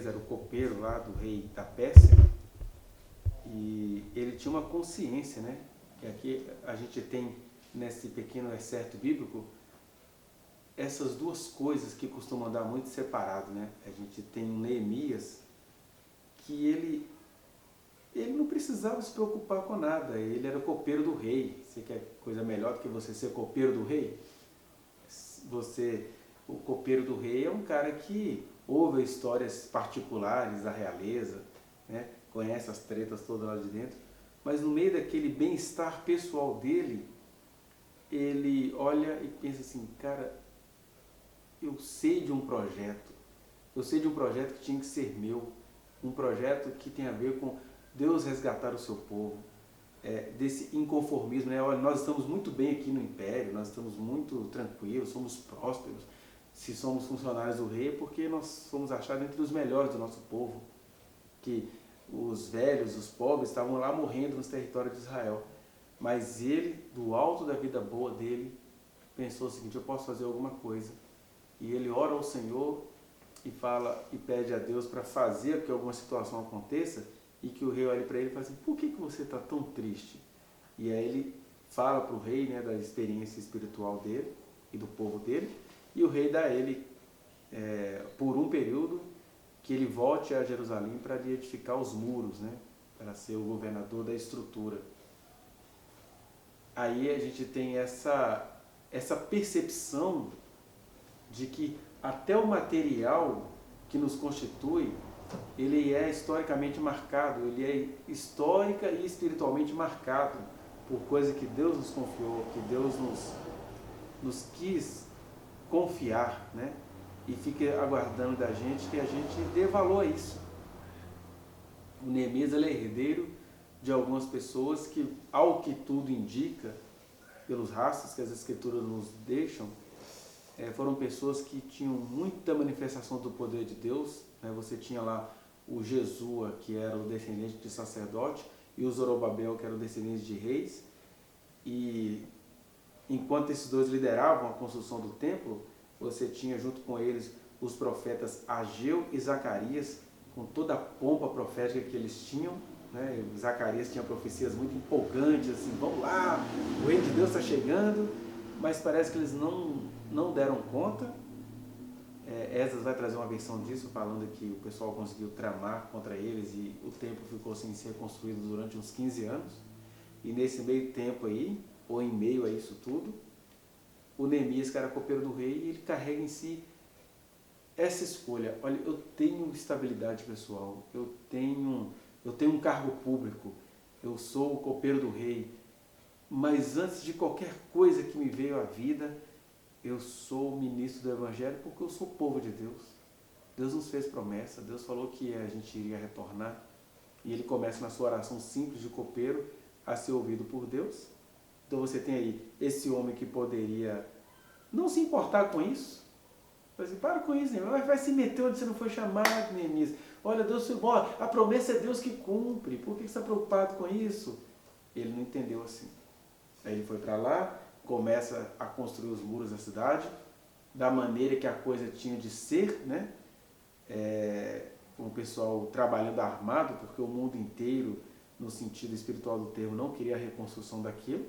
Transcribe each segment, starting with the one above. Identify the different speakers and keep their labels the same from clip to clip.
Speaker 1: Neemias era o copeiro lá do rei da Pérsia, e ele tinha uma consciência, né? Que aqui a gente tem, nesse pequeno excerto bíblico, essas duas coisas que costumam andar muito separado, né? A gente tem um Neemias que ele não precisava se preocupar com nada, ele era copeiro do rei. Você quer coisa melhor do que você ser copeiro do rei? O copeiro do rei é um cara que ouve histórias particulares da realeza, né? Conhece as tretas todas lá de dentro, mas no meio daquele bem-estar pessoal dele, ele olha e pensa assim, cara, eu sei de um projeto que tinha que ser meu, um projeto que tem a ver com Deus resgatar o seu povo, desse inconformismo, né? Olha, nós estamos muito bem aqui no Império, nós estamos muito tranquilos, somos prósperos, se somos funcionários do rei, porque nós somos achados entre os melhores do nosso povo, que os velhos, os pobres estavam lá morrendo nos territórios de Israel, mas ele, do alto da vida boa dele, pensou o seguinte, eu posso fazer alguma coisa, e ele ora ao Senhor e fala e pede a Deus para fazer que alguma situação aconteça, e que o rei olhe para ele e fala assim, por que você está tão triste? E aí ele fala para o rei, né, da experiência espiritual dele e do povo dele, e o rei dá a ele, por um período, que ele volte a Jerusalém para edificar os muros, né, para ser o governador da estrutura. Aí a gente tem essa percepção de que até o material que nos constitui, ele é historicamente marcado, ele é histórica e espiritualmente marcado por coisa que Deus nos confiou, que Deus nos quis confiar, né? E fica aguardando da gente que a gente dê valor a isso. O Neemias é herdeiro de algumas pessoas que, ao que tudo indica, pelos rastros que as escrituras nos deixam, foram pessoas que tinham muita manifestação do poder de Deus, né? Você tinha lá o Jesua, que era o descendente de sacerdote, e o Zorobabel, que era o descendente de reis, e enquanto esses dois lideravam a construção do templo, você tinha junto com eles os profetas Ageu e Zacarias, com toda a pompa profética que eles tinham, né? Zacarias tinha profecias muito empolgantes, assim, vamos lá, o reino de Deus está chegando, mas parece que eles não deram conta. Esdras vai trazer uma versão disso, falando que o pessoal conseguiu tramar contra eles e o templo ficou sem ser construído durante uns 15 anos. E nesse meio tempo aí, ou em meio a isso tudo, o Neemias, que era copeiro do rei, ele carrega em si essa escolha. Olha, eu tenho estabilidade pessoal, eu tenho um cargo público, eu sou o copeiro do rei, mas antes de qualquer coisa que me veio à vida, eu sou ministro do Evangelho porque eu sou povo de Deus. Deus nos fez promessa, Deus falou que a gente iria retornar, e ele começa na sua oração simples de copeiro a ser ouvido por Deus. Então você tem aí esse homem que poderia não se importar com isso, assim, para com isso, Neemias, vai se meter onde você não foi chamado, Neemias. Olha, Deus foi bom, a promessa é Deus que cumpre, por que você está preocupado com isso? Ele não entendeu assim. Aí ele foi para lá, começa a construir os muros da cidade, da maneira que a coisa tinha de ser, né? Com o pessoal trabalhando armado, porque o mundo inteiro, no sentido espiritual do termo, não queria a reconstrução daquilo.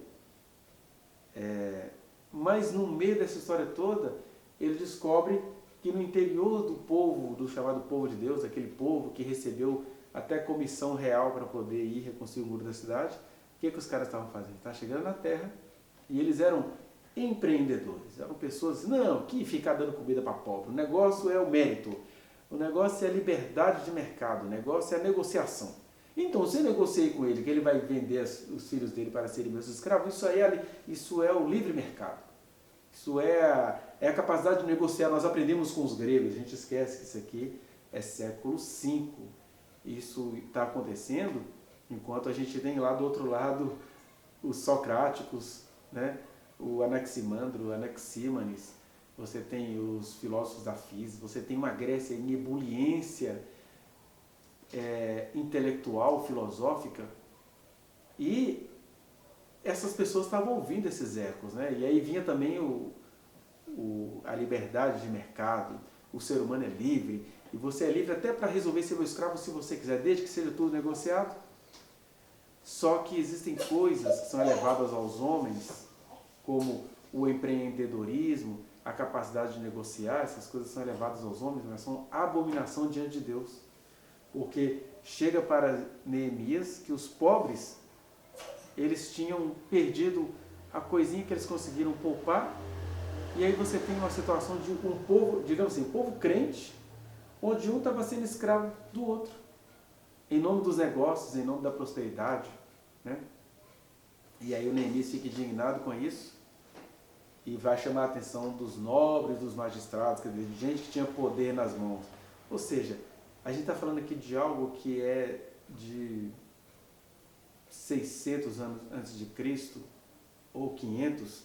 Speaker 1: Mas no meio dessa história toda, ele descobre que no interior do povo, do chamado povo de Deus, aquele povo que recebeu até comissão real para poder ir reconstruir o muro da cidade, o que os caras estavam fazendo? Estavam chegando na terra, e eles eram empreendedores, eram pessoas, não, que ficar dando comida para pobre, o negócio é o mérito, o negócio é a liberdade de mercado, o negócio é a negociação. Então, se eu negociei com ele que ele vai vender os filhos dele para serem meus escravos, isso é o livre mercado. Isso é a capacidade de negociar. Nós aprendemos com os gregos, a gente esquece que isso aqui é século V. Isso está acontecendo enquanto a gente tem lá do outro lado os socráticos, né? O Anaximandro, o Anaxímenes, você tem os filósofos da física, você tem uma Grécia em ebuliência intelectual, filosófica, e essas pessoas estavam ouvindo esses ecos, né? E aí vinha também a liberdade de mercado, o ser humano é livre, E você é livre até para resolver ser meu escravo se você quiser, desde que seja tudo negociado. Só que existem coisas que são elevadas aos homens, como o empreendedorismo, a capacidade de negociar, essas coisas são elevadas aos homens, mas são abominação diante de Deus. Porque chega para Neemias que os pobres, eles tinham perdido a coisinha que eles conseguiram poupar, e aí você tem uma situação de um povo, digamos assim, um povo crente, onde um estava sendo escravo do outro, em nome dos negócios, em nome da prosperidade, né? E aí o Neemias fica indignado com isso, e vai chamar a atenção dos nobres, dos magistrados, quer dizer, de gente que tinha poder nas mãos. Ou seja, a gente está falando aqui de algo que é de 600 anos antes de Cristo, ou 500,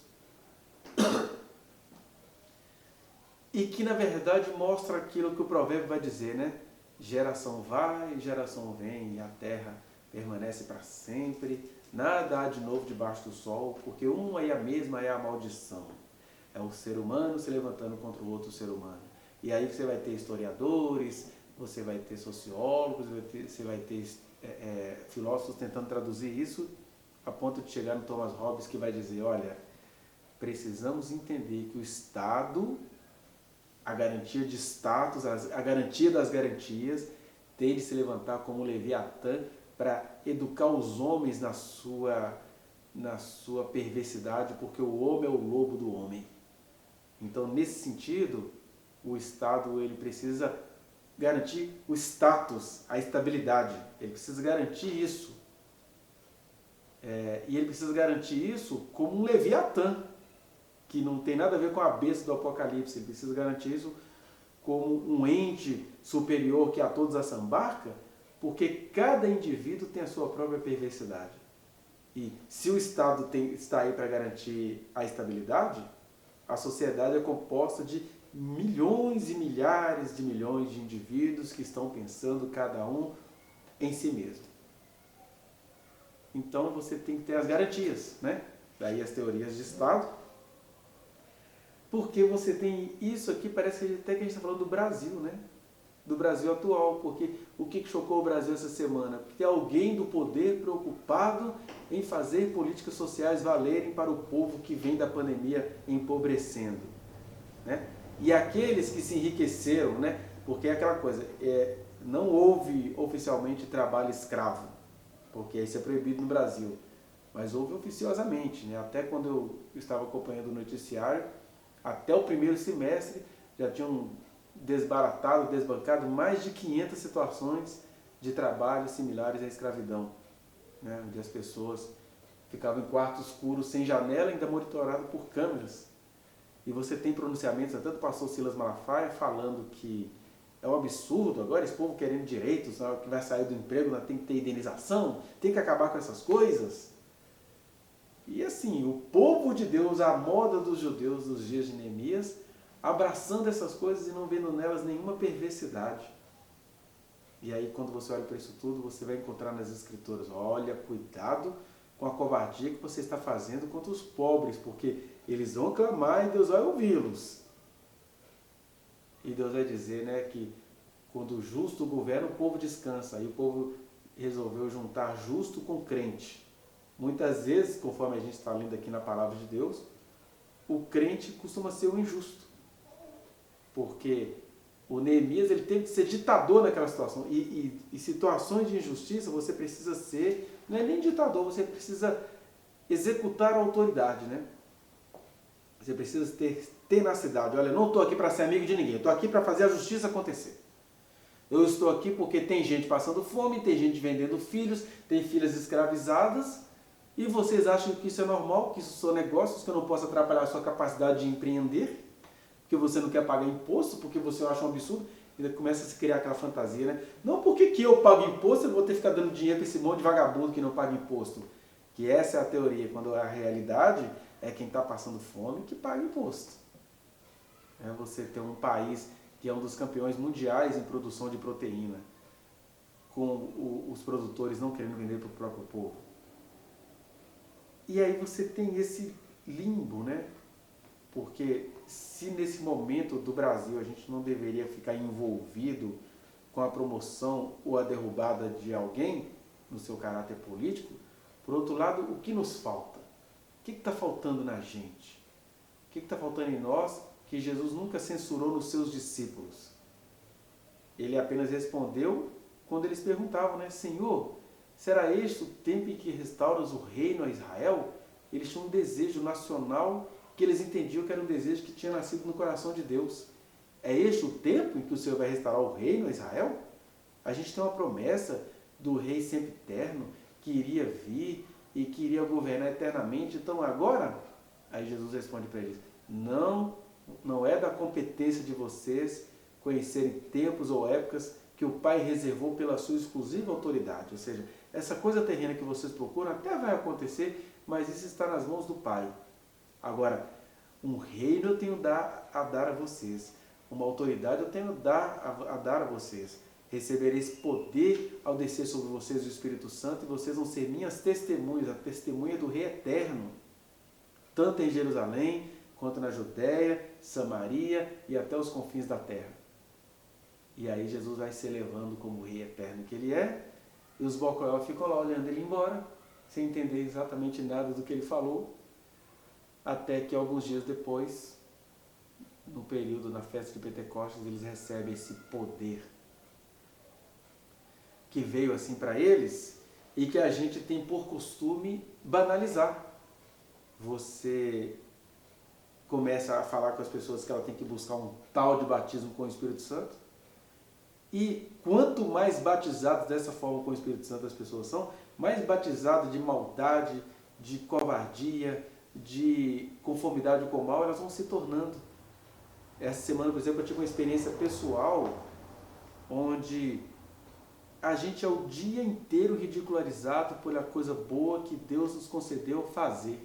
Speaker 1: e que na verdade mostra aquilo que o provérbio vai dizer, né? Geração vai, geração vem, e a terra permanece para sempre, nada há de novo debaixo do sol, porque uma e a mesma é a maldição. É o ser humano se levantando contra o outro ser humano. E aí você vai ter historiadores, você vai ter sociólogos, você vai ter filósofos tentando traduzir isso, a ponto de chegar no Thomas Hobbes, que vai dizer, olha, precisamos entender que o Estado, a garantia de status, a garantia das garantias, tem de se levantar como Leviatã para educar os homens na sua perversidade, porque o homem é o lobo do homem. Então, nesse sentido, o Estado ele precisa garantir o status, a estabilidade. Ele precisa garantir isso. E ele precisa garantir isso como um Leviatã, que não tem nada a ver com a besta do Apocalipse. Ele precisa garantir isso como um ente superior que a todos assambarca, porque cada indivíduo tem a sua própria perversidade. E se o Estado está aí para garantir a estabilidade, a sociedade é composta de milhões e milhares de milhões de indivíduos que estão pensando cada um em si mesmo. Então você tem que ter as garantias, né? Daí as teorias de Estado. Porque você tem isso aqui, parece até que a gente está falando do Brasil, né? Do Brasil atual, porque o que chocou o Brasil essa semana? Porque tem alguém do poder preocupado em fazer políticas sociais valerem para o povo que vem da pandemia empobrecendo, né? E aqueles que se enriqueceram, né? Porque é aquela coisa, não houve oficialmente trabalho escravo, porque isso é proibido no Brasil, mas houve oficiosamente, né? Até quando eu estava acompanhando o noticiário, até o primeiro semestre já tinham desbancado mais de 500 situações de trabalho similares à escravidão, né? Onde as pessoas ficavam em quarto escuro, sem janela, ainda monitorado por câmeras. E você tem pronunciamentos, até do pastor Silas Malafaia, falando que é um absurdo, agora esse povo querendo direitos, que vai sair do emprego, tem que ter indenização, tem que acabar com essas coisas. E assim, o povo de Deus, à moda dos judeus dos dias de Neemias, abraçando essas coisas e não vendo nelas nenhuma perversidade. E aí, quando você olha para isso tudo, você vai encontrar nas Escrituras, olha, cuidado com a covardia que você está fazendo contra os pobres, porque eles vão clamar e Deus vai ouvi-los. E Deus vai dizer, né, que quando o justo governa, o povo descansa. Aí o povo resolveu juntar justo com crente. Muitas vezes, conforme a gente está lendo aqui na palavra de Deus, o crente costuma ser o injusto. Porque o Neemias ele teve que ser ditador naquela situação. E situações de injustiça você precisa ser, não é nem ditador, você precisa executar a autoridade, né? Você precisa ter tenacidade. Olha, eu não estou aqui para ser amigo de ninguém, eu estou aqui para fazer a justiça acontecer. Eu estou aqui porque tem gente passando fome, tem gente vendendo filhos, tem filhas escravizadas, e vocês acham que isso é normal, que isso são negócios, que eu não posso atrapalhar a sua capacidade de empreender, porque você não quer pagar imposto, porque você acha um absurdo, e começa a se criar aquela fantasia, né? Não porque que eu pago imposto, eu vou ter que ficar dando dinheiro para esse monte de vagabundo que não paga imposto. Que essa é a teoria, quando a realidade é quem está passando fome que paga imposto. Você tem um país que é um dos campeões mundiais em produção de proteína, com os produtores não querendo vender para o próprio povo. E aí você tem esse limbo, né? Porque se nesse momento do Brasil a gente não deveria ficar envolvido com a promoção ou a derrubada de alguém no seu caráter político. Por outro lado, o que nos falta? O que está faltando na gente? O que está faltando em nós que Jesus nunca censurou nos seus discípulos? Ele apenas respondeu quando eles perguntavam, né? Senhor, será este o tempo em que restauras o reino a Israel? Eles tinham um desejo nacional que eles entendiam que era um desejo que tinha nascido no coração de Deus. É este o tempo em que o Senhor vai restaurar o reino a Israel? A gente tem uma promessa do rei sempre eterno, que iria vir e que iria governar eternamente. Então agora, aí Jesus responde para eles, não é da competência de vocês conhecerem tempos ou épocas que o Pai reservou pela sua exclusiva autoridade. Ou seja, essa coisa terrena que vocês procuram até vai acontecer, mas isso está nas mãos do Pai. Agora, um reino eu tenho a dar a vocês. Uma autoridade eu tenho a dar a vocês. Recebereis poder ao descer sobre vocês o Espírito Santo e vocês vão ser minhas testemunhas, a testemunha do Rei Eterno, tanto em Jerusalém, quanto na Judéia, Samaria e até os confins da terra. E aí Jesus vai se elevando como o Rei Eterno que Ele é, e os Bocaió ficam lá olhando Ele embora, sem entender exatamente nada do que Ele falou, até que alguns dias depois, no período, na festa de Pentecostes, eles recebem esse poder que veio assim para eles e que a gente tem por costume banalizar. Você começa a falar com as pessoas que ela tem que buscar um tal de batismo com o Espírito Santo, e quanto mais batizados dessa forma com o Espírito Santo as pessoas são, mais batizadas de maldade, de covardia, de conformidade com o mal, elas vão se tornando. Essa semana, por exemplo, eu tive uma experiência pessoal onde a gente é o dia inteiro ridicularizado pela coisa boa que Deus nos concedeu fazer.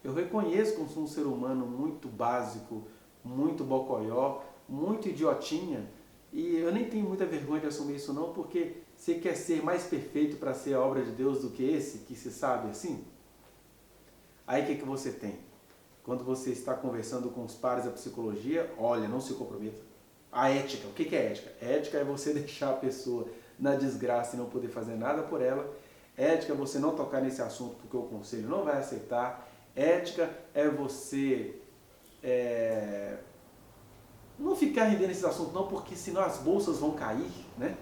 Speaker 1: Eu reconheço como sou um ser humano muito básico, muito bocóió, muito idiotinha, e eu nem tenho muita vergonha de assumir isso não, porque você quer ser mais perfeito para ser a obra de Deus do que esse, que se sabe assim? Aí o que você tem? Quando você está conversando com os pares da psicologia, olha, não se comprometa. A ética, o que é ética? Ética é você deixar a pessoa na desgraça e não poder fazer nada por ela. Ética é você não tocar nesse assunto porque o conselho não vai aceitar. Ética é você não ficar rendendo esse assunto não, porque senão as bolsas vão cair, né?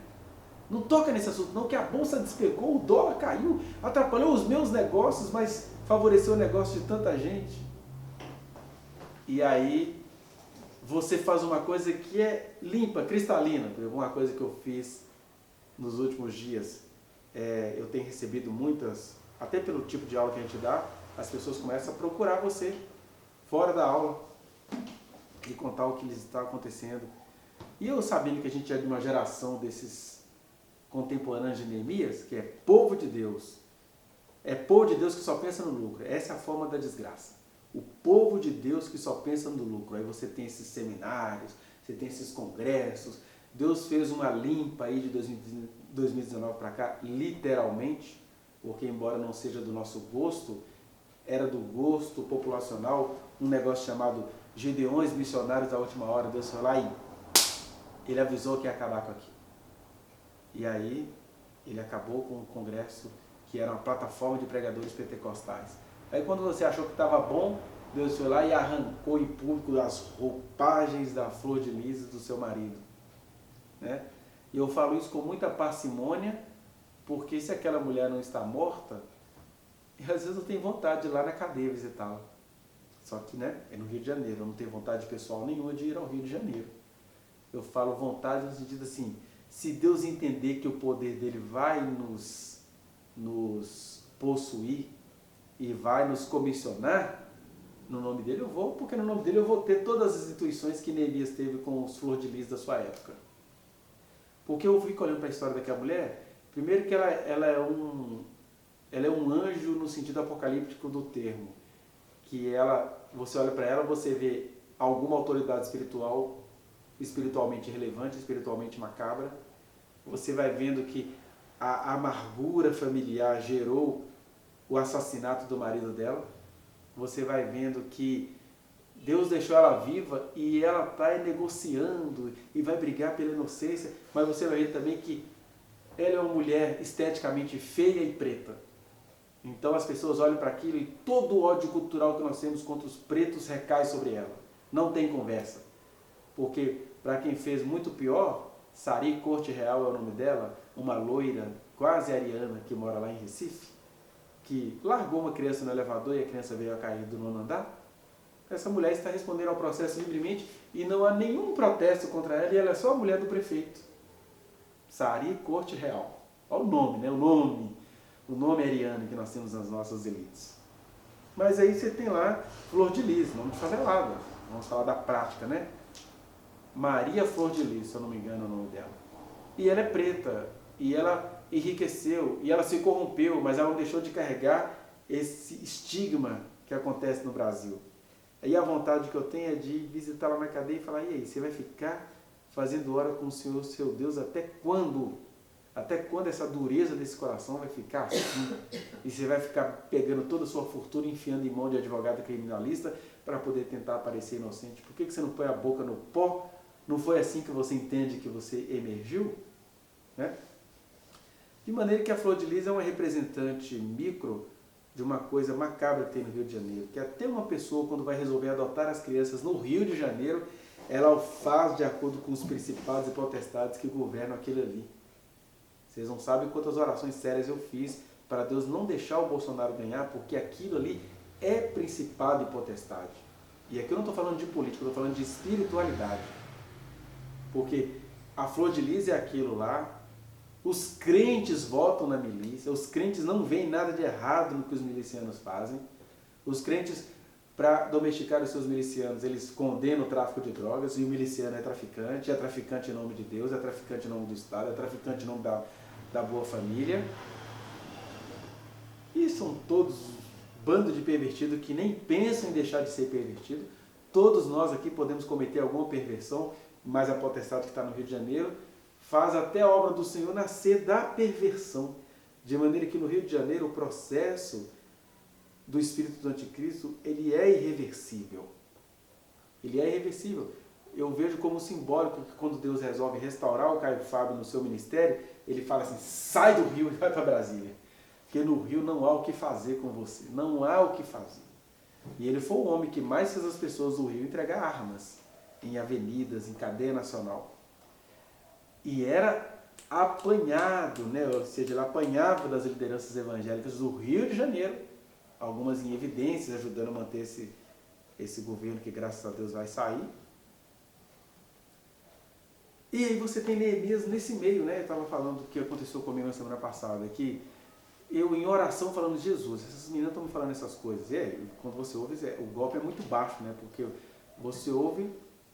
Speaker 1: Não toca nesse assunto não, que a bolsa despegou, o dólar caiu, atrapalhou os meus negócios, mas favoreceu o negócio de tanta gente. E aí você faz uma coisa que é limpa, cristalina. Uma coisa que eu fiz nos últimos dias, eu tenho recebido muitas, até pelo tipo de aula que a gente dá, as pessoas começam a procurar você fora da aula e contar o que lhes está acontecendo. E eu, sabendo que a gente é de uma geração desses contemporâneos de Neemias, que é povo de Deus, é povo de Deus que só pensa no lucro. Essa é a forma da desgraça. O povo de Deus que só pensa no lucro. Aí você tem esses seminários, você tem esses congressos. Deus fez uma limpa aí de 2019 para cá, literalmente, porque embora não seja do nosso gosto, era do gosto populacional, um negócio chamado Gideões Missionários da Última Hora. Deus foi lá e ele avisou que ia acabar com aquilo. E aí ele acabou com um congresso que era uma plataforma de pregadores pentecostais. Aí quando você achou que estava bom, Deus foi lá e arrancou em público as roupagens da flor de lis do seu marido. Né? E eu falo isso com muita parcimônia, porque se aquela mulher não está morta, às vezes eu tenho vontade de ir lá na cadeia visitá-la. Só que, né, é no Rio de Janeiro, eu não tenho vontade pessoal nenhuma de ir ao Rio de Janeiro. Eu falo vontade no sentido assim, se Deus entender que o poder dele vai nos possuir e vai nos comissionar, no nome dele eu vou, porque no nome dele eu vou ter todas as intuições que Neemias teve com os flor de lis da sua época. Porque eu fico olhando para a história daquela mulher, primeiro que ela é um anjo no sentido apocalíptico do termo, que você olha para ela, você vê alguma autoridade espiritual, espiritualmente relevante, espiritualmente macabra. Você vai vendo que a amargura familiar gerou o assassinato do marido dela. Você vai vendo que Deus deixou ela viva e ela está negociando e vai brigar pela inocência, mas você vai ver também que ela é uma mulher esteticamente feia e preta. Então as pessoas olham para aquilo e todo o ódio cultural que nós temos contra os pretos recai sobre ela. Não tem conversa. Porque, para quem fez muito pior, Sari Corte Real é o nome dela, uma loira quase ariana que mora lá em Recife, que largou uma criança no elevador e a criança veio a cair do 9º andar. Essa mulher está respondendo ao processo livremente e não há nenhum protesto contra ela e ela é só a mulher do prefeito. Sari Corte Real. Olha o nome, né? O nome ariano que nós temos nas nossas elites. Mas aí você tem lá Flor de Lis, nome de favelada. Vamos falar da prática, né? Maria Flor de Lis, se eu não me engano é o nome dela. E ela é preta, e ela enriqueceu, e ela se corrompeu, mas ela não deixou de carregar esse estigma que acontece no Brasil. Aí a vontade que eu tenho é de visitá-la na cadeia e falar, e aí, você vai ficar fazendo hora com o Senhor, seu Deus, até quando? Até quando essa dureza desse coração vai ficar assim? E você vai ficar pegando toda a sua fortuna, enfiando em mão de advogado criminalista para poder tentar parecer inocente? Por que você não põe a boca no pó? Não foi assim que você entende que você emergiu? Né? De maneira que a Flor de Lis é uma representante micro de uma coisa macabra que tem no Rio de Janeiro, que até uma pessoa, quando vai resolver adotar as crianças no Rio de Janeiro, ela o faz de acordo com os principados e potestades que governam aquele ali. Vocês não sabem quantas orações sérias eu fiz para Deus não deixar o Bolsonaro ganhar, porque aquilo ali é principado e potestade. E aqui eu não estou falando de política, eu estou falando de espiritualidade. Porque a Flor de Lis é aquilo lá, os crentes votam na milícia, os crentes não veem nada de errado no que os milicianos fazem. Os crentes, para domesticar os seus milicianos, eles condenam o tráfico de drogas, e o miliciano é traficante em nome de Deus, é traficante em nome do Estado, é traficante em nome da boa família. E são todos bando de pervertido que nem pensam em deixar de ser pervertido. Todos nós aqui podemos cometer alguma perversão, mas a potestade que está no Rio de Janeiro faz até a obra do Senhor nascer da perversão. De maneira que no Rio de Janeiro o processo do espírito do anticristo, ele é irreversível. Ele é irreversível. Eu vejo como simbólico que quando Deus resolve restaurar o Caio Fábio no seu ministério, ele fala assim, sai do Rio e vai para Brasília. Porque no Rio não há o que fazer com você. Não há o que fazer. E ele foi o homem que mais fez as pessoas do Rio entregar armas em avenidas, em cadeia nacional. E era apanhado, né? Ou seja, ele apanhava das lideranças evangélicas do Rio de Janeiro, algumas em evidências, ajudando a manter esse governo que, graças a Deus, vai sair. E aí você tem Neemias nesse meio, né? Eu estava falando do que aconteceu comigo na semana passada, que eu em oração falando de Jesus, essas meninas estão me falando essas coisas. Quando você ouve, o golpe é muito baixo, né? Porque você ouve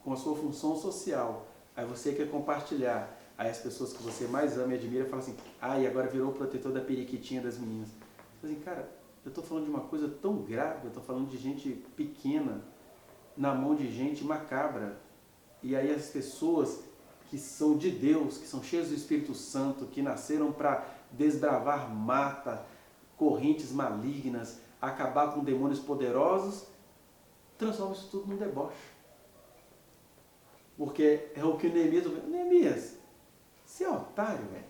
Speaker 1: com a sua função social, aí você quer compartilhar, aí as pessoas que você mais ama e admira falam assim, e agora virou o protetor da periquitinha das meninas. Eu assim, cara, eu estou falando de uma coisa tão grave, eu estou falando de gente pequena, na mão de gente macabra, e aí as pessoas que são de Deus, que são cheios do Espírito Santo, que nasceram para desbravar mata, correntes malignas, acabar com demônios poderosos, transforma isso tudo num deboche. Porque é o que o Neemias, você é otário, velho.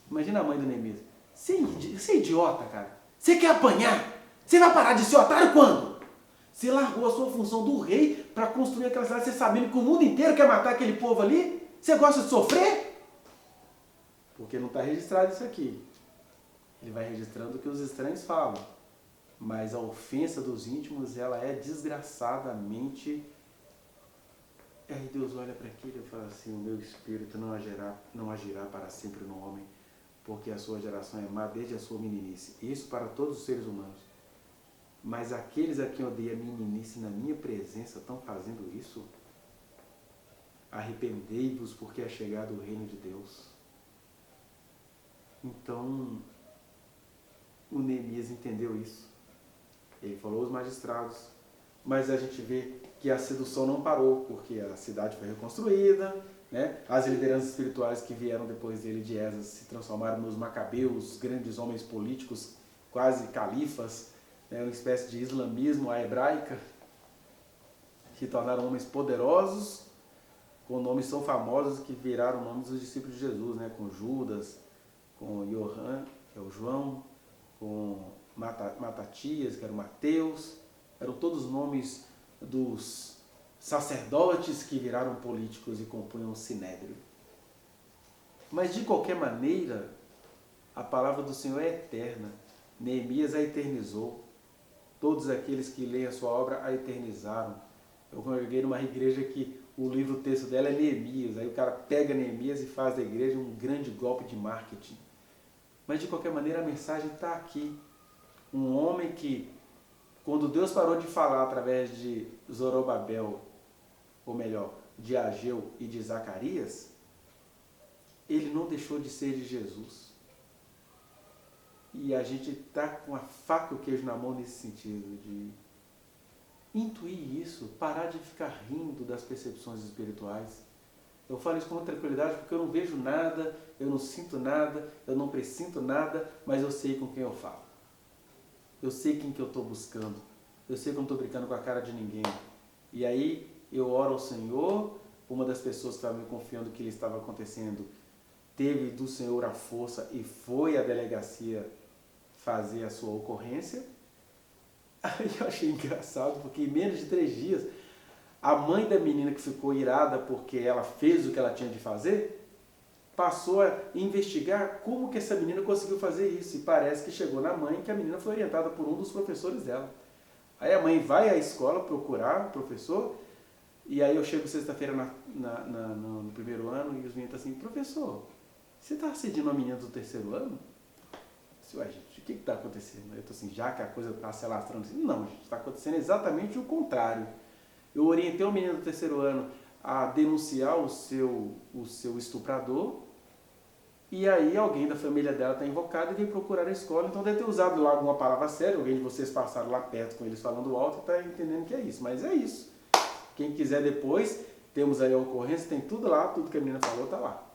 Speaker 1: Imagina a mãe do Neemias. Você é idiota, cara. Você quer apanhar? Você vai parar de ser otário quando? Você largou a sua função do rei para construir aquela cidade, você sabendo que o mundo inteiro quer matar aquele povo ali? Você gosta de sofrer? Porque não está registrado isso aqui. Ele vai registrando o que os estranhos falam. Mas a ofensa dos íntimos, ela é desgraçadamente... Aí Deus olha para aquilo e fala assim, o meu espírito não agirá para sempre no homem, porque a sua geração é má desde a sua meninice. Isso para todos os seres humanos. Mas aqueles a quem eu dei a meninice na minha presença estão fazendo isso? Arrependei-vos porque é chegado o reino de Deus. Então, o Neemias entendeu isso. Ele falou aos magistrados, mas a gente vê que a sedução não parou, porque a cidade foi reconstruída, né? As lideranças espirituais que vieram depois dele de Esdras se transformaram nos macabeus, grandes homens políticos, quase califas, né? Uma espécie de islamismo à hebraica. que tornaram homens poderosos, com nomes tão famosos que viraram nomes dos discípulos de Jesus, né? Com Judas, com Johan, que é o João, com Matatias, que era o Mateus, eram todos nomes dos sacerdotes que viraram políticos e compunham o Sinédrio. Mas de qualquer maneira, a palavra do Senhor é eterna. Neemias a eternizou. Todos aqueles que leem a sua obra a eternizaram. Eu congreguei numa igreja que o livro, o texto dela é Neemias. Aí o cara pega Neemias e faz da igreja um grande golpe de marketing. Mas de qualquer maneira a mensagem está aqui. Um homem que, quando Deus parou de falar através de Zorobabel, ou melhor, de Ageu e de Zacarias, ele não deixou de ser de Jesus. E a gente está com a faca e o queijo na mão nesse sentido, de intuir isso, parar de ficar rindo das percepções espirituais. Eu falo isso com muita tranquilidade porque eu não vejo nada, eu não sinto nada, eu não pressinto nada, mas eu sei com quem eu falo. Eu sei quem que eu estou buscando. Eu sei que eu não estou brincando com a cara de ninguém. E aí eu oro ao Senhor, uma das pessoas que estava me confiando que ele estava acontecendo, teve do Senhor a força e foi à delegacia fazer a sua ocorrência. Aí eu achei engraçado, porque em menos de 3 dias, a mãe da menina que ficou irada porque ela fez o que ela tinha de fazer, passou a investigar como que essa menina conseguiu fazer isso. E parece que chegou na mãe que a menina foi orientada por um dos professores dela. Aí a mãe vai à escola procurar o professor, e aí eu chego sexta-feira no primeiro ano e os meninos estão assim, professor, você está assediando uma menina do 3º ano? Eu disse, ué, gente, o que está acontecendo? Eu estou assim, já que a coisa está se alastrando, assim, não, gente, está acontecendo exatamente o contrário. Eu orientei uma menina do 3º ano a denunciar o seu estuprador, e aí alguém da família dela está invocado e veio procurar a escola, então deve ter usado lá alguma palavra séria, alguém de vocês passaram lá perto com eles falando alto e está entendendo que é isso, mas é isso. Quem quiser depois, temos aí a ocorrência, tem tudo lá, tudo que a menina falou está lá.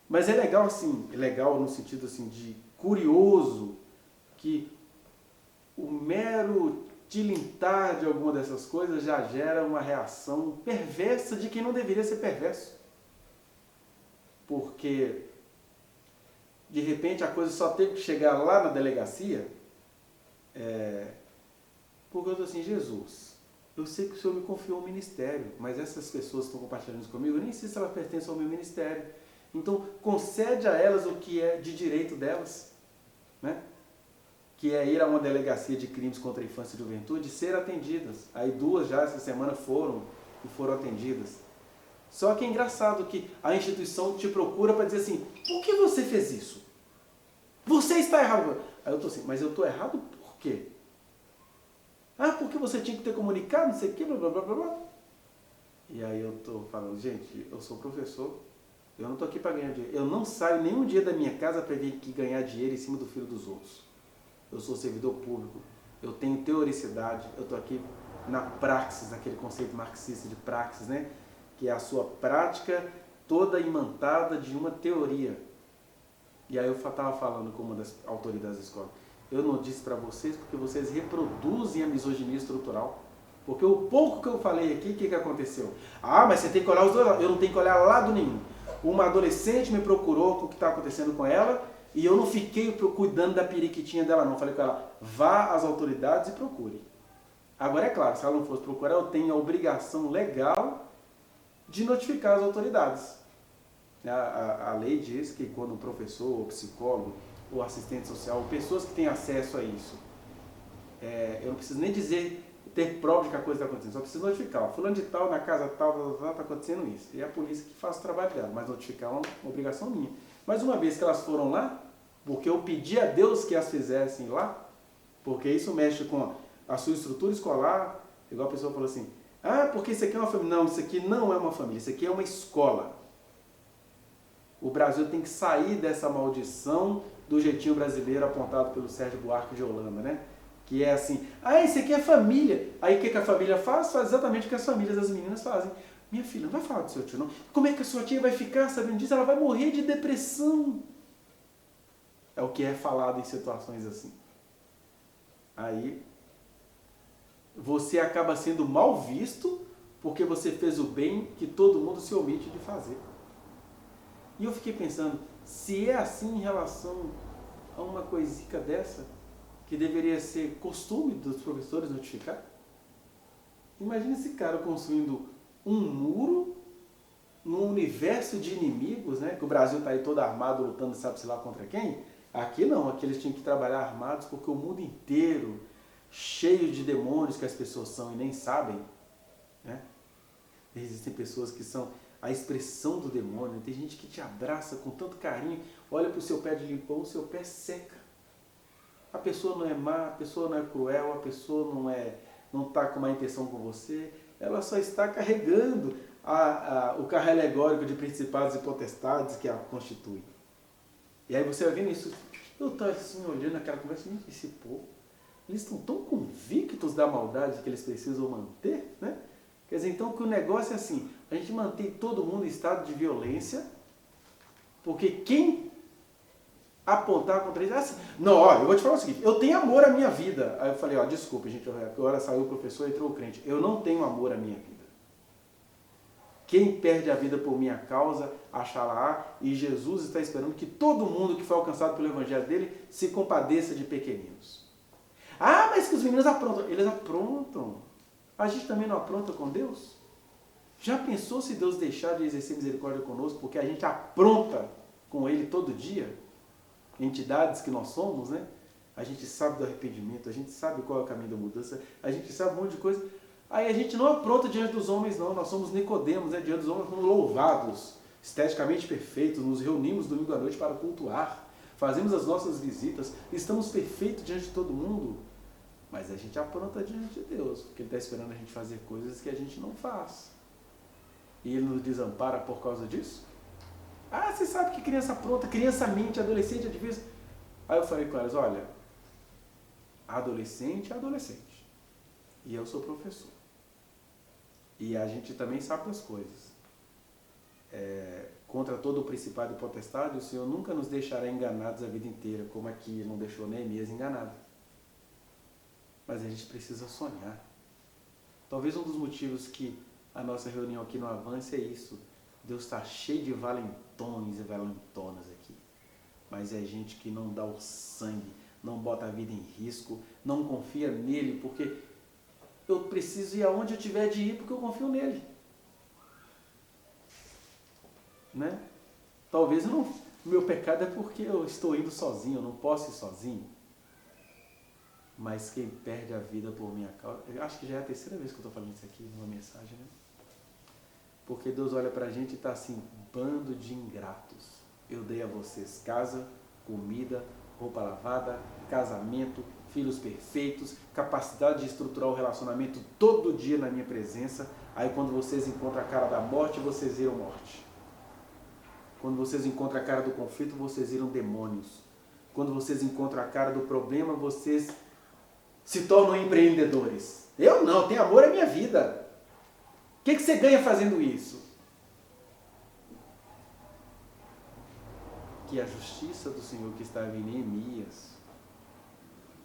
Speaker 1: Mas é legal assim, é legal no sentido assim de curioso, que o mero tilintar de alguma dessas coisas já gera uma reação perversa de quem não deveria ser perverso. Porque, de repente, a coisa só teve que chegar lá na delegacia, porque eu estou assim, Jesus, eu sei que o Senhor me confiou um ministério, mas essas pessoas que estão compartilhando isso comigo, eu nem sei se elas pertencem ao meu ministério. Então, concede a elas o que é de direito delas, né? Que é ir a uma delegacia de crimes contra a infância e juventude e ser atendidas. Aí 2 já essa semana foram atendidas. Só que é engraçado que a instituição te procura para dizer assim, por que você fez isso? Você está errado. Aí eu estou assim, mas eu estou errado por quê? Ah, porque você tinha que ter comunicado, não sei o quê, blá, blá, blá, blá. E aí eu estou falando, gente, eu sou professor, eu não estou aqui para ganhar dinheiro. Eu não saio nenhum dia da minha casa para vir aqui ganhar dinheiro em cima do filho dos outros. Eu sou servidor público, eu tenho teoricidade, eu estou aqui na praxis, naquele conceito marxista de praxis, né? Que é a sua prática toda imantada de uma teoria. E aí eu estava falando com uma das autoridades da escola, eu não disse para vocês porque vocês reproduzem a misoginia estrutural. Porque o pouco que eu falei aqui, o que aconteceu? Ah, mas você tem que olhar os dois lados. Eu não tenho que olhar lado nenhum. Uma adolescente me procurou com o que está acontecendo com ela, e eu não fiquei cuidando da periquitinha dela não. Falei com ela, vá às autoridades e procure. Agora é claro, se ela não fosse procurar, eu tenho a obrigação legal de notificar as autoridades. A lei diz que quando um professor, ou psicólogo, ou assistente social, ou pessoas que têm acesso a isso, eu não preciso nem dizer, ter prova de que a coisa está acontecendo, só preciso notificar. Ó, fulano de tal, na casa tal, está acontecendo isso. E é a polícia que faz o trabalho dela, mas notificar é uma obrigação minha. Mas uma vez que elas foram lá, porque eu pedi a Deus que as fizessem lá, porque isso mexe com a sua estrutura escolar, igual a pessoa falou assim, ah, porque isso aqui é uma família. Não, isso aqui não é uma família, isso aqui é uma escola. O Brasil tem que sair dessa maldição do jeitinho brasileiro apontado pelo Sérgio Buarque de Holanda, né? Que é assim, ah, isso aqui é família. Aí o que a família faz? Faz exatamente o que as famílias das meninas fazem. Minha filha, não vai falar do seu tio, não. Como é que a sua tia vai ficar sabendo disso? Ela vai morrer de depressão. É o que é falado em situações assim. Aí, você acaba sendo mal visto porque você fez o bem que todo mundo se omite de fazer. E eu fiquei pensando, se é assim em relação a uma coisica dessa, que deveria ser costume dos professores notificar, imagina esse cara construindo um muro num universo de inimigos, né? Que o Brasil está aí todo armado, lutando, sabe-se lá contra quem? Aqui não, aqui eles tinham que trabalhar armados porque o mundo inteiro, cheio de demônios que as pessoas são e nem sabem, né? Existem pessoas que são a expressão do demônio, tem gente que te abraça com tanto carinho, olha para o seu pé de limão, o seu pé seca. A pessoa não é má, a pessoa não é cruel, a pessoa não está com má intenção com você, ela só está carregando o carro alegórico de principados e potestades que a constituem. E aí você vai vendo isso, eu estou assim olhando aquela conversa, esse povo, eles estão tão convictos da maldade que eles precisam manter, né? Quer dizer, então que o negócio é assim, a gente mantém todo mundo em estado de violência, porque quem apontar contra eles, assim, não, ó, eu vou te falar o seguinte, eu tenho amor à minha vida. Aí eu falei, ó, desculpa, gente, agora saiu o professor e entrou o crente. Eu não tenho amor à minha vida. Quem perde a vida por minha causa, achará, e Jesus está esperando que todo mundo que foi alcançado pelo evangelho dele se compadeça de pequeninos. Ah, mas que os meninos aprontam. Eles aprontam. A gente também não apronta com Deus? Já pensou se Deus deixar de exercer misericórdia conosco porque a gente apronta com Ele todo dia? Entidades que nós somos, né? A gente sabe do arrependimento, a gente sabe qual é o caminho da mudança, a gente sabe um monte de coisa. Aí a gente não apronta diante dos homens, não. Nós somos Nicodemos, né? Diante dos homens somos louvados, esteticamente perfeitos, nos reunimos domingo à noite para cultuar, fazemos as nossas visitas, estamos perfeitos diante de todo mundo. Mas a gente apronta diante de Deus, porque Ele está esperando a gente fazer coisas que a gente não faz. E Ele nos desampara por causa disso? Ah, você sabe que criança apronta, criança mente, adolescente é difícil. Aí eu falei com elas, olha, adolescente é adolescente. E eu sou professor. E a gente também sabe das coisas. Contra todo o principado e potestade, o Senhor nunca nos deixará enganados a vida inteira, como aqui não deixou Neemias enganado. Mas a gente precisa sonhar. Talvez um dos motivos que a nossa reunião aqui não avance é isso. Deus está cheio de valentões e valentonas aqui. Mas é gente que não dá o sangue, não bota a vida em risco, não confia nele, porque eu preciso ir aonde eu tiver de ir, porque eu confio nele. Né? Talvez o meu pecado é porque eu estou indo sozinho, eu não posso ir sozinho. Mas quem perde a vida por minha causa... Eu acho que já é a terceira vez que eu estou falando isso aqui numa mensagem, né? Porque Deus olha pra gente e está assim, bando de ingratos. Eu dei a vocês casa, comida, roupa lavada, casamento, filhos perfeitos, capacidade de estruturar o relacionamento todo dia na minha presença. Aí quando vocês encontram a cara da morte, vocês viram morte. Quando vocês encontram a cara do conflito, vocês viram demônios. Quando vocês encontram a cara do problema, vocês se tornam empreendedores. Eu não, tenho amor à minha vida. O que você ganha fazendo isso? Que a justiça do Senhor que estava em Neemias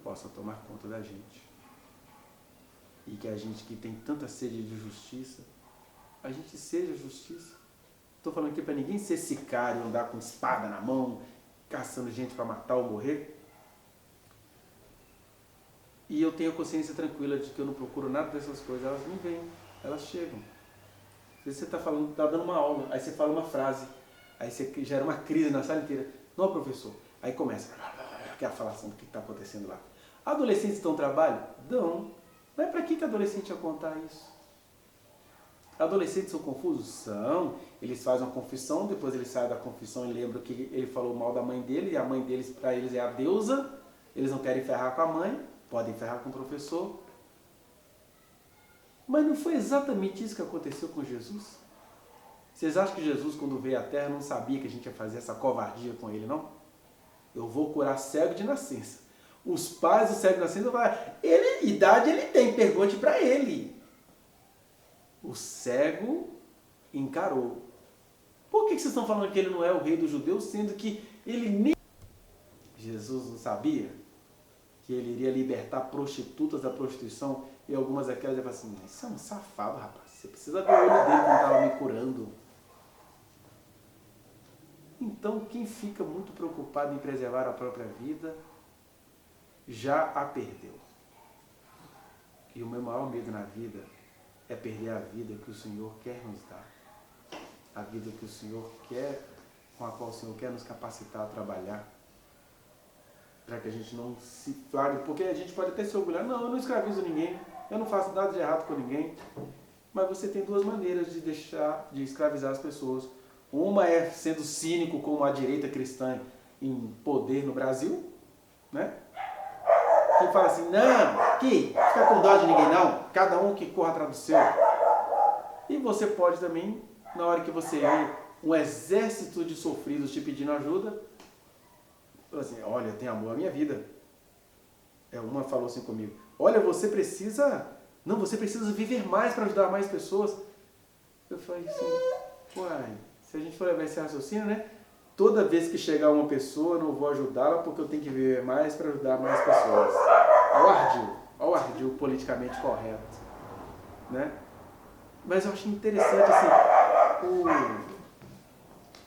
Speaker 1: possa tomar conta da gente. E que a gente que tem tanta sede de justiça, a gente seja justiça. Estou falando aqui para ninguém ser sicário, andar com espada na mão, caçando gente para matar ou morrer. E eu tenho a consciência tranquila de que eu não procuro nada dessas coisas. Elas não vêm, elas chegam. Às vezes você está falando, está dando uma aula, aí você fala uma frase, aí você gera uma crise na sala inteira. Não, professor. Aí começa aquela falação do que está acontecendo lá. Adolescentes dão trabalho? Dão. Mas para que adolescente ia contar isso? Adolescentes são confusos? São. Eles fazem uma confissão, depois eles saem da confissão e lembram que ele falou mal da mãe dele, e a mãe deles, para eles, é a deusa. Eles não querem ferrar com a mãe, podem ferrar com o professor. Mas não foi exatamente isso que aconteceu com Jesus? Vocês acham que Jesus, quando veio à Terra, não sabia que a gente ia fazer essa covardia com ele, não? Eu vou curar cego de nascença. Os pais do cego de nascença vão falar, idade ele tem, pergunte para ele. O cego encarou. Por que vocês estão falando que ele não é o rei dos judeus, sendo que ele nem... Jesus não sabia que ele iria libertar prostitutas da prostituição? e algumas daquelas eu falo assim, isso é um safado, rapaz. Você precisa ver o olho dele quando estava me curando. Então, quem fica muito preocupado em preservar a própria vida, já a perdeu. E o meu maior medo na vida é perder a vida que o Senhor quer nos dar. A vida que o Senhor quer, com a qual o Senhor quer nos capacitar a trabalhar. Para que a gente não se flagre, porque a gente pode até se orgulhar, não, eu não escravizo ninguém, eu não faço nada de errado com ninguém. Mas você tem duas maneiras de deixar de escravizar as pessoas. Uma é sendo cínico como a direita cristã em poder no Brasil, né? Que fala assim, não, que fica com dó de ninguém não, cada um que corra atrás do seu. E você pode também, na hora que você vê um exército de sofridos te pedindo ajuda, falar assim, olha, tem amor à minha vida. Uma falou assim comigo, olha, você precisa viver mais para ajudar mais pessoas. Eu falei assim, uai, se a gente for levar esse raciocínio, né? Toda vez que chegar uma pessoa, eu não vou ajudá-la porque eu tenho que viver mais para ajudar mais pessoas. Olha o ardil politicamente correto, né? Mas eu acho interessante assim,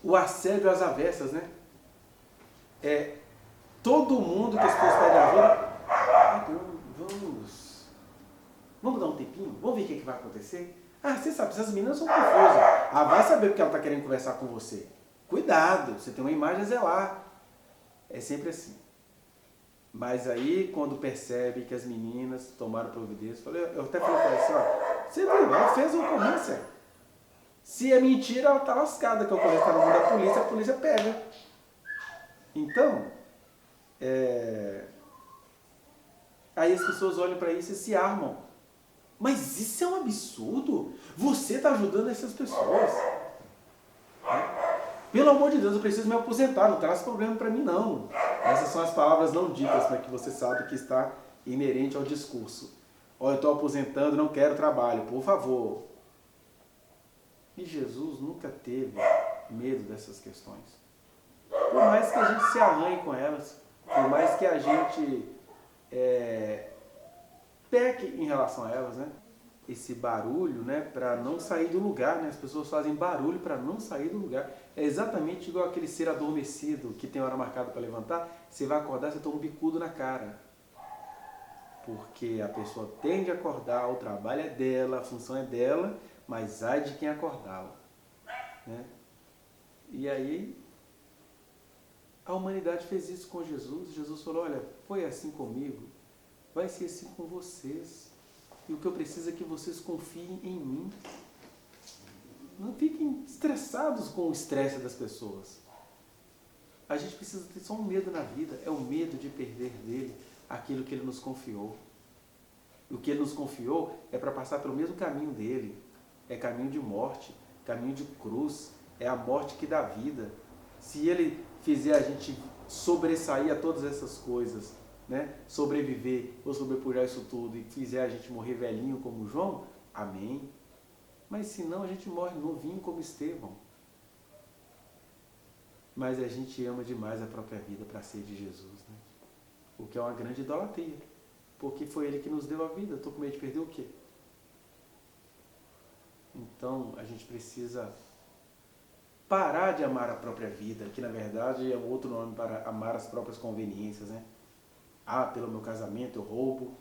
Speaker 1: o assédio às avessas, né? Todo mundo que as pessoas pedem ajuda, vamos dar um tempinho, vamos ver o que vai acontecer. Você sabe, essas meninas são confusas. Vai saber porque ela está querendo conversar com você. Cuidado, você tem uma imagem a zelar. É sempre assim. Mas aí, quando percebe que as meninas tomaram providência, eu até falei para ela assim, você viu, ela fez a ocorrência. Se é mentira, ela está lascada, que a ocorrência está no mundo da polícia, a polícia pega. Então, aí as pessoas olham para isso e se armam. Mas isso é um absurdo. Você está ajudando essas pessoas. Pelo amor de Deus, eu preciso me aposentar, não traz problema para mim não. Essas são as palavras não ditas, para que você saiba que está inerente ao discurso. Olha, eu estou aposentando, não quero trabalho, por favor. E Jesus nunca teve medo dessas questões. Por mais que a gente se arranhe com elas, por mais que a gente peque em relação a elas, né? Esse barulho, né, para não sair do lugar, né? As pessoas fazem barulho para não sair do lugar. É exatamente igual aquele ser adormecido que tem hora marcada para levantar. Você vai acordar, você toma um bicudo na cara. Porque a pessoa tende a acordar, o trabalho é dela, a função é dela, mas ai de quem acordá-la, né? E aí a humanidade fez isso com Jesus. Jesus falou, olha, foi assim comigo, vai ser assim com vocês. E o que eu preciso é que vocês confiem em mim. Não fiquem estressados com o estresse das pessoas. A gente precisa ter só um medo na vida, é o medo de perder dele aquilo que ele nos confiou. O que ele nos confiou é para passar pelo mesmo caminho dele. É caminho de morte, caminho de cruz, é a morte que dá vida. Se ele fizer a gente sobressair a todas essas coisas, né? Sobreviver ou sobrepujar isso tudo e fizer a gente morrer velhinho como João, amém. Mas se não, a gente morre novinho como Estevão. Mas a gente ama demais a própria vida para ser de Jesus, né? O que é uma grande idolatria, porque foi Ele que nos deu a vida. Estou com medo de perder o quê? Então a gente precisa parar de amar a própria vida, que na verdade é um outro nome para amar as próprias conveniências, né? Pelo meu casamento eu roubo,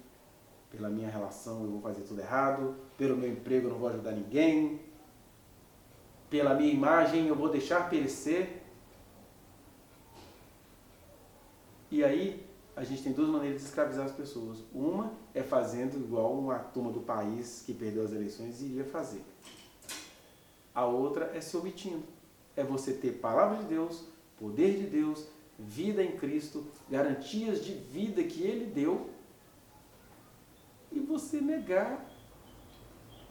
Speaker 1: pela minha relação eu vou fazer tudo errado, pelo meu emprego eu não vou ajudar ninguém, pela minha imagem eu vou deixar perecer. E aí a gente tem duas maneiras de escravizar as pessoas. Uma é fazendo igual uma turma do país que perdeu as eleições iria fazer. A outra é se omitindo. É você ter palavra de Deus, poder de Deus, vida em Cristo, garantias de vida que Ele deu, e você negar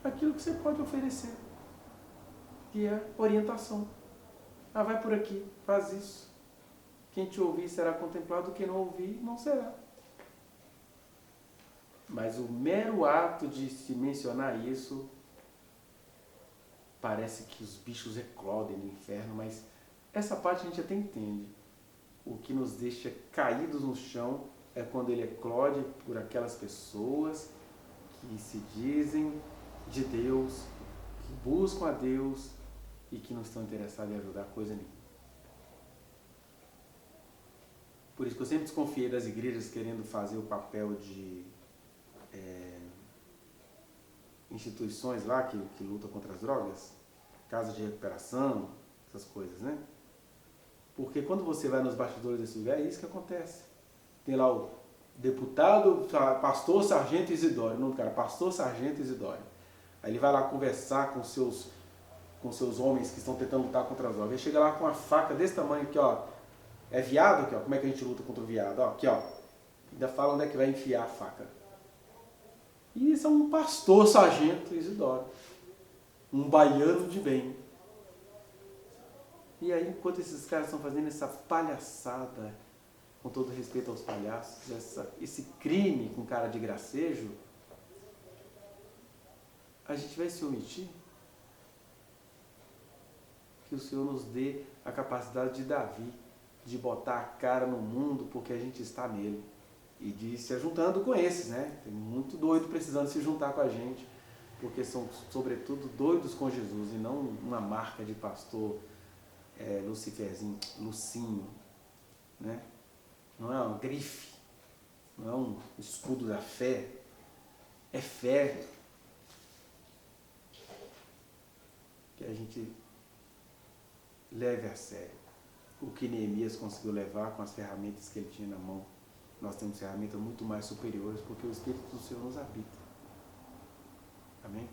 Speaker 1: aquilo que você pode oferecer, que é orientação. Vai por aqui, faz isso. Quem te ouvir será contemplado, quem não ouvir não será. Mas o mero ato de se mencionar isso, parece que os bichos eclodem no inferno, mas essa parte a gente até entende. O que nos deixa caídos no chão é quando ele eclode por aquelas pessoas que se dizem de Deus, que buscam a Deus e que não estão interessados em ajudar coisa nenhuma. Por isso que eu sempre desconfiei das igrejas querendo fazer o papel de instituições lá que lutam contra as drogas, casa de recuperação, essas coisas, né? Porque quando você vai nos bastidores desse lugar, é isso que acontece. Tem lá o deputado, pastor Sargento Isidório, o nome do cara, pastor Sargento Isidório. Aí ele vai lá conversar com seus homens que estão tentando lutar contra as drogas. Ele chega lá com uma faca desse tamanho aqui, ó. É viado aqui, ó. Como é que a gente luta contra o viado? Ó, aqui, ó. Ainda fala onde é que vai enfiar a faca. E isso é um pastor Sargento Isidório. Um baiano de bem. E aí, enquanto esses caras estão fazendo essa palhaçada, com todo respeito aos palhaços, esse crime com cara de gracejo, a gente vai se omitir? Que o Senhor nos dê a capacidade de Davi, de botar a cara no mundo porque a gente está nele. E de se juntando com esses, né? Tem muito doido precisando se juntar com a gente, porque são, sobretudo, doidos com Jesus e não uma marca de pastor Luciferzinho, Lucinho, né? Não é uma grife, não é um escudo da fé, é fé que a gente leve a sério o que Neemias conseguiu levar com as ferramentas que ele tinha na mão. Nós temos ferramentas muito mais superiores porque o Espírito do Senhor nos habita. Amém?